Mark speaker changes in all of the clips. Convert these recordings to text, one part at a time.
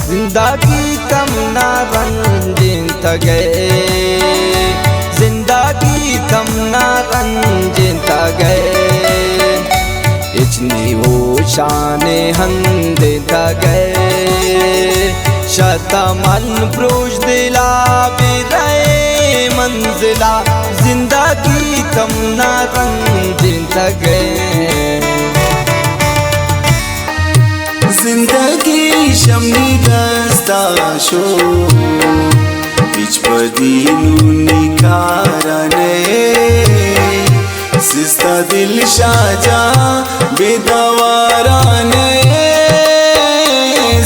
Speaker 1: जिंदगी तमना रंजिन तगे, जिंदगी तमना रंजिन तगे, इचनी वो शाने हंदे तगे, शतमन प्रोश दिला बिरे मंजिला, जिंदगी तमना रंजिन तगे।
Speaker 2: जिंदगी शमनी दस्ता शो इचपदीनु निकारने, सिस्ता दिल शाजा बेदवाराने,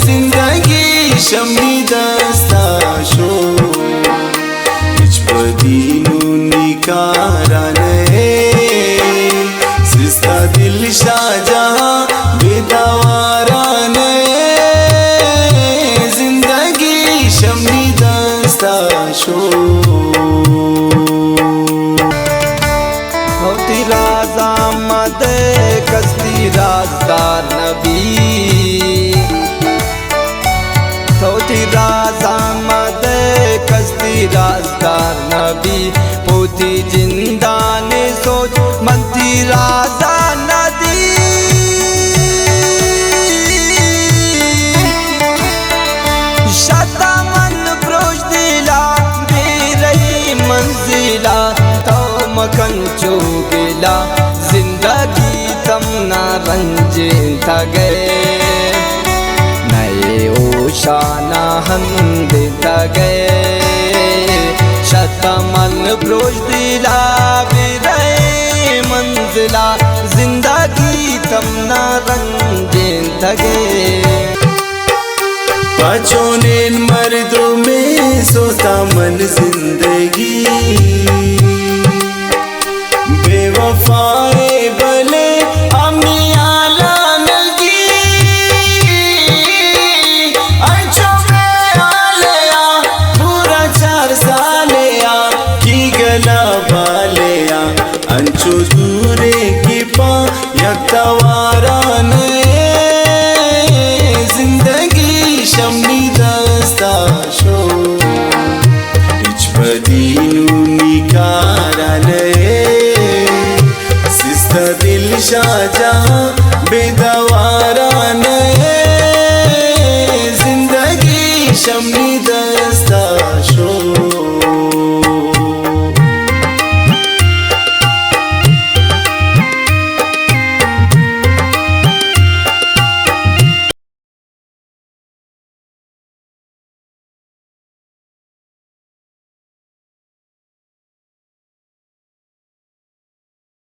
Speaker 2: जिंदगी शमनी दस्ता शो इचपदीनु निकारने, सिस्ता दिल शाजा बेदवाराने, जिंदगी शमनी दस्ता शो।
Speaker 1: होती राजा मद कस्ती राजदार नबी, होती राजा मद कस्ती राजदार नबी, पोती जिंदा ने सोच मंती राजा नदी, शतमन प्रोश दिला बेरही मंजिला, तो मकन चोगिला, जिंदगी तमना रंजिन तगे, नए ओशाना हंदे तगे, शतमन प्रोश दिला बेरही मंजिला, जिंदगी तमना रंजिन तगे।
Speaker 2: पाचोनेन मर्दों में सोता मन जिंदगी, बेवफाए भले अमिया लानगी, अंचो में आलिया पूरा 4 सालिया की गला बालिया, अंचो दूरे की पा यक्तवारान, जिंदगी शमनी दस्ता शो इचपदीनु निकारने, सिस्ता दिल शाजा बेदवा